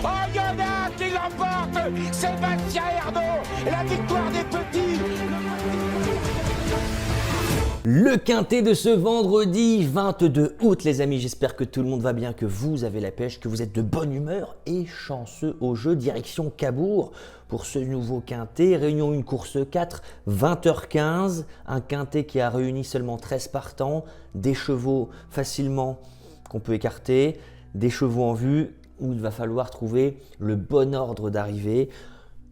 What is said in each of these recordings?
Oh, il y en a qui l'emporte. Sébastien Ernaud, la victoire des petits. Le quintet de ce vendredi 22 août, les amis, j'espère que tout le monde va bien, que vous avez la pêche, que vous êtes de bonne humeur et chanceux au jeu. Direction Cabourg pour ce nouveau quintet, réunion 1, course 4, 20h15, un quintet qui a réuni seulement 13 partants, des chevaux facilement qu'on peut écarter, des chevaux en vue où il va falloir trouver le bon ordre d'arrivée.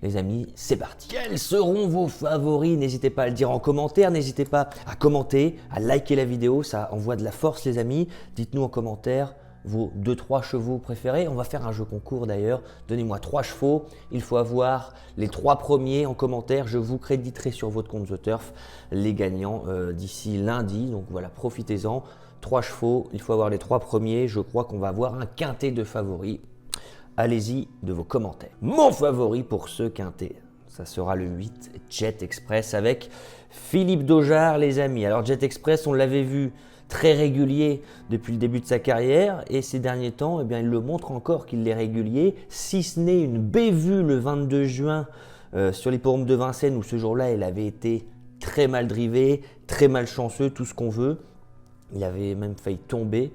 Les amis, c'est parti. Quels seront vos favoris? N'hésitez pas à le dire en commentaire, n'hésitez pas à commenter, à liker la vidéo, ça envoie de la force les amis. Dites-nous en commentaire vos 2-3 chevaux préférés. On va faire un jeu concours d'ailleurs. Donnez-moi 3 chevaux, il faut avoir les 3 premiers en commentaire. Je vous créditerai sur votre compte The Turf les gagnants d'ici lundi. Donc voilà, profitez-en. 3 chevaux, il faut avoir les 3 premiers. Je crois qu'on va avoir un quintet de favoris. Allez-y de vos commentaires. Mon favori pour ce quintet, ça sera le 8, Jet Express avec Philippe Daugeard, les amis. Alors Jet Express, on l'avait vu très régulier depuis le début de sa carrière et ces derniers temps, eh bien, il le montre encore qu'il est régulier, si ce n'est une bévue le 22 juin sur l'hippodrome de Vincennes où ce jour-là, il avait été très mal drivé, très malchanceux, tout ce qu'on veut. Il avait même failli tomber.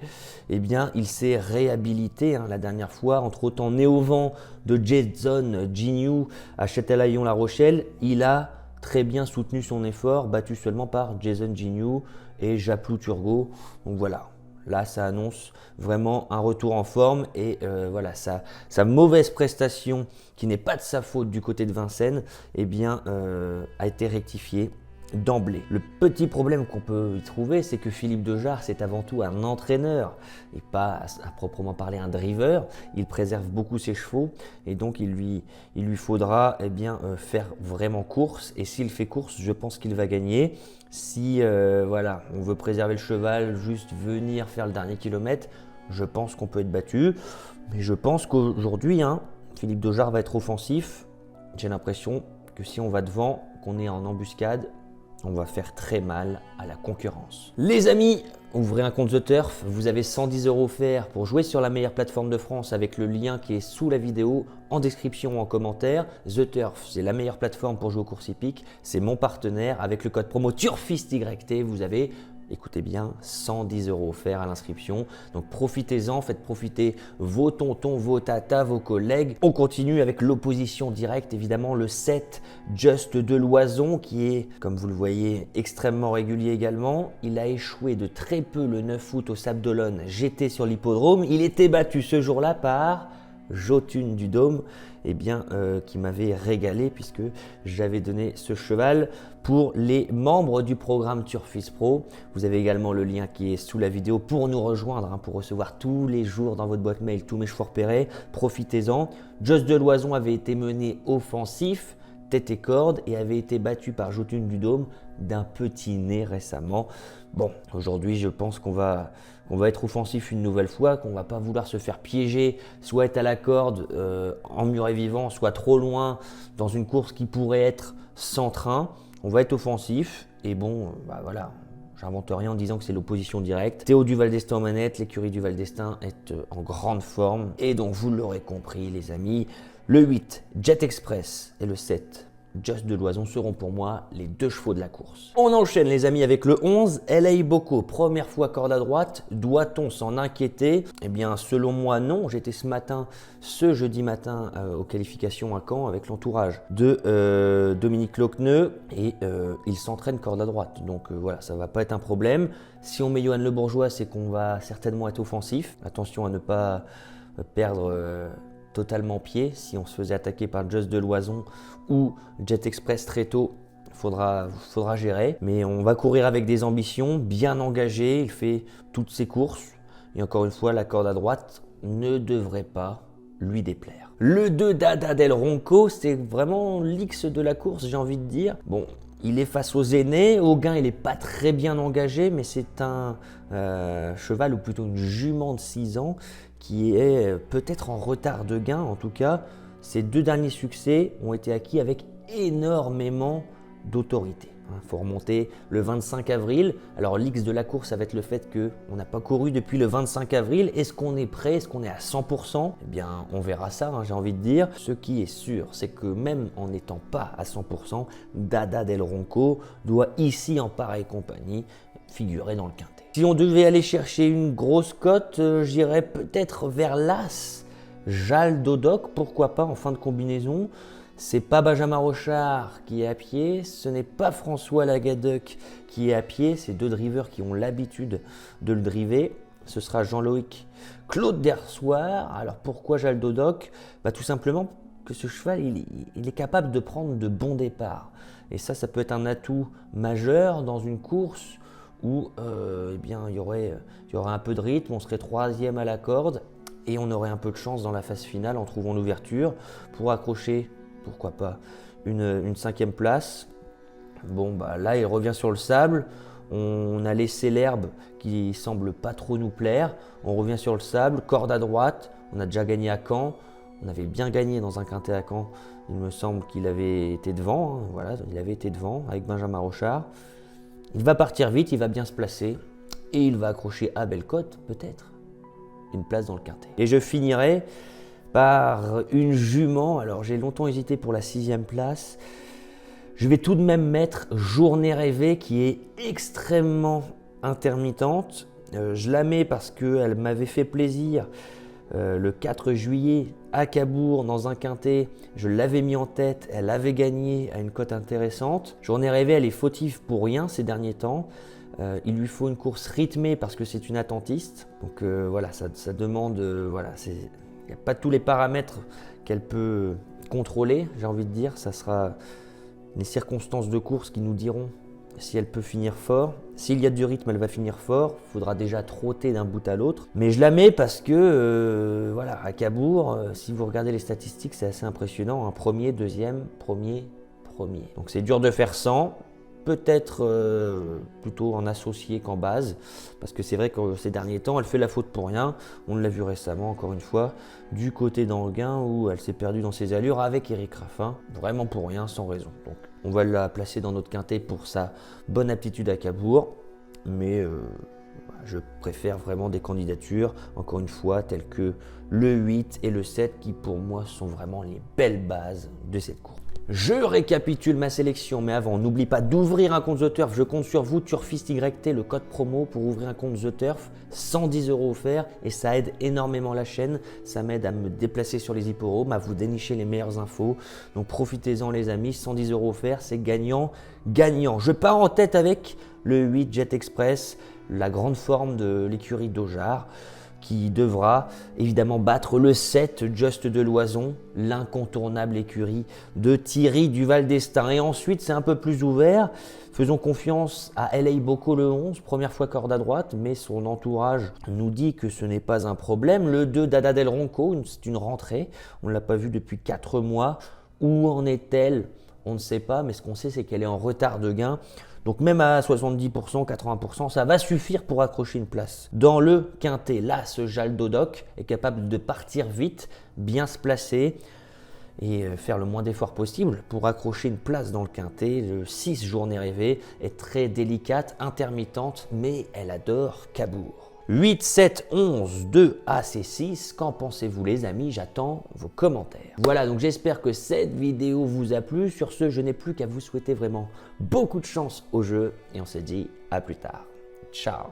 Eh bien, il s'est réhabilité la dernière fois. Entre autant, né au vent de Jason Gignoux à Châtelaillon-La Rochelle, il a très bien soutenu son effort, battu seulement par Jason Gignoux et Japlou Turgot. Donc voilà, là, ça annonce vraiment un retour en forme et voilà, sa mauvaise prestation, qui n'est pas de sa faute du côté de Vincennes, eh bien, a été rectifiée d'emblée. Le petit problème qu'on peut y trouver, c'est que Philippe Daugeard, c'est avant tout un entraîneur et pas à proprement parler un driver. Il préserve beaucoup ses chevaux et donc il lui faudra eh bien, faire vraiment course. Et s'il fait course, je pense qu'il va gagner. Si voilà, on veut préserver le cheval, juste venir faire le dernier kilomètre, je pense qu'on peut être battu. Mais je pense qu'aujourd'hui, Philippe Daugeard va être offensif. J'ai l'impression que si on va devant, qu'on est en embuscade, on va faire très mal à la concurrence. Les amis, ouvrez un compte The Turf, vous avez 110 € offerts pour jouer sur la meilleure plateforme de France avec le lien qui est sous la vidéo, en description ou en commentaire. The Turf, c'est la meilleure plateforme pour jouer aux courses hippiques, c'est mon partenaire. Avec le code promo TURFISTYT, vous avez, écoutez bien, 110 € offerts à l'inscription. Donc profitez-en, faites profiter vos tontons, vos tatas, vos collègues. On continue avec l'opposition directe, évidemment le 7 Just de Loison qui est, comme vous le voyez, extrêmement régulier également. Il a échoué de très peu le 9 août au Sable d'Olonne. J'étais sur l'hippodrome. Il était battu ce jour-là par Jotun du Dôme, eh bien, qui m'avait régalé puisque j'avais donné ce cheval pour les membres du programme Turfis Pro. Vous avez également le lien qui est sous la vidéo pour nous rejoindre, pour recevoir tous les jours dans votre boîte mail tous mes chevaux repérés. Profitez-en. Just de Loison avait été mené offensif, tête et corde, et avait été battu par Jotun du Dôme d'un petit nez récemment. Bon, aujourd'hui, je pense qu'on va être offensif une nouvelle fois, qu'on va pas vouloir se faire piéger, soit être à la corde en muret vivant, soit trop loin dans une course qui pourrait être sans train. On va être offensif et bon, voilà. J'invente rien en disant que c'est l'opposition directe. Théo du Val d'Estaing aux manettes, l'écurie du Val d'Estaing est en grande forme. Et donc, vous l'aurez compris, les amis, le 8, Jet Express, et le 7, Just de Loison seront pour moi les 2 chevaux de la course. On enchaîne les amis avec le 11, LA Boko, première fois corde à droite. Doit-on s'en inquiéter? Eh bien selon moi non, j'étais ce jeudi matin aux qualifications à Caen avec l'entourage de Dominique Lochneux et il s'entraîne corde à droite. Donc voilà, ça va pas être un problème. Si on met Johan Le Bourgeois, c'est qu'on va certainement être offensif. Attention à ne pas perdre totalement pied. Si on se faisait attaquer par Just de Loison ou Jet Express très tôt, faudra gérer. Mais on va courir avec des ambitions, bien engagé. Il fait toutes ses courses. Et encore une fois, la corde à droite ne devrait pas lui déplaire. Le 2 Dada del Ronco, c'est vraiment l'X de la course, j'ai envie de dire. Bon, il est face aux aînés. Auguin, il n'est pas très bien engagé, mais c'est un cheval, ou plutôt une jument de 6 ans, qui est peut-être en retard de gain. En tout cas, ses 2 derniers succès ont été acquis avec énormément d'autorité. Il faut remonter le 25 avril. Alors l'X de la course, ça va être le fait qu'on n'a pas couru depuis le 25 avril. Est-ce qu'on est prêt? Est-ce qu'on est à 100%? Eh bien, on verra ça, j'ai envie de dire. Ce qui est sûr, c'est que même en n'étant pas à 100%, Dada Del Ronco doit ici, en pareille compagnie, figurer dans le quintet. Si on devait aller chercher une grosse cote, j'irais peut-être vers l'As. Jal Dodoc, pourquoi pas en fin de combinaison. C'est pas Benjamin Rochard qui est à pied, ce n'est pas François Lagadec qui est à pied, c'est deux drivers qui ont l'habitude de le driver. Ce sera Jean-Loïc Claude Dersoir. Alors pourquoi Jal Dodoc? Tout simplement que ce cheval, il est capable de prendre de bons départs. Et ça peut être un atout majeur dans une course où il y aurait un peu de rythme, on serait troisième à la corde et on aurait un peu de chance dans la phase finale en trouvant l'ouverture pour accrocher, pourquoi pas, une cinquième place. Bon, là, il revient sur le sable. On a laissé l'herbe qui semble pas trop nous plaire. On revient sur le sable, corde à droite. On a déjà gagné à Caen. On avait bien gagné dans un quintet à Caen. Il me semble qu'il avait été devant. Voilà, il avait été devant avec Benjamin Rochard. Il va partir vite, il va bien se placer. Et il va accrocher à Bellecote, peut-être, une place dans le quintet. Et je finirai par une jument. Alors j'ai longtemps hésité pour la 6e place. Je vais tout de même mettre Journée Rêvée qui est extrêmement intermittente. Je la mets parce qu'elle m'avait fait plaisir le 4 juillet à Cabourg dans un quintet. Je l'avais mis en tête, elle avait gagné à une cote intéressante. Journée Rêvée, elle est fautive pour rien ces derniers temps. Il lui faut une course rythmée parce que c'est une attentiste. Donc voilà, ça demande... Il n'y a pas tous les paramètres qu'elle peut contrôler, j'ai envie de dire. Ça sera les circonstances de course qui nous diront si elle peut finir fort. S'il y a du rythme, elle va finir fort. Il faudra déjà trotter d'un bout à l'autre. Mais je la mets parce que, à Cabourg, si vous regardez les statistiques, c'est assez impressionnant. Un premier, deuxième, premier. Donc c'est dur de faire 100. Peut-être plutôt en associé qu'en base, parce que c'est vrai que ces derniers temps, elle fait la faute pour rien. On l'a vu récemment, encore une fois, du côté d'Anguin, où elle s'est perdue dans ses allures avec Eric Raffin, vraiment pour rien, sans raison. Donc on va la placer dans notre quintet pour sa bonne aptitude à Cabourg, mais je préfère vraiment des candidatures, encore une fois, telles que le 8 et le 7, qui pour moi sont vraiment les belles bases de cette course. Je récapitule ma sélection, mais avant, n'oublie pas d'ouvrir un compte The Turf. Je compte sur vous, Turfist YT, le code promo pour ouvrir un compte The Turf. 110 € offerts et ça aide énormément la chaîne. Ça m'aide à me déplacer sur les hippodromes, à vous dénicher les meilleures infos. Donc profitez-en les amis, 110 € offerts, c'est gagnant. Je pars en tête avec le 8 Jet Express, la grande forme de l'écurie d'Aujar, qui devra évidemment battre le 7 Just de Loison, l'incontournable écurie de Thierry Duval d'Estaing. Et ensuite, c'est un peu plus ouvert. Faisons confiance à LA Bocco le 11, première fois corde à droite, mais son entourage nous dit que ce n'est pas un problème. Le 2 Dada Del Ronco, c'est une rentrée. On ne l'a pas vue depuis 4 mois. Où en est-elle? On ne sait pas, mais ce qu'on sait, c'est qu'elle est en retard de gain. Donc même à 70%, 80%, ça va suffire pour accrocher une place. Dans le quintet, là, ce Jal Dodoc est capable de partir vite, bien se placer et faire le moins d'efforts possible pour accrocher une place dans le quintet. Le 6 Journée Rêvée est très délicate, intermittente, mais elle adore Cabourg. 8, 7, 11, 2, AC6, qu'en pensez-vous les amis? J'attends vos commentaires. Voilà, donc j'espère que cette vidéo vous a plu. Sur ce, je n'ai plus qu'à vous souhaiter vraiment beaucoup de chance au jeu et on se dit à plus tard. Ciao.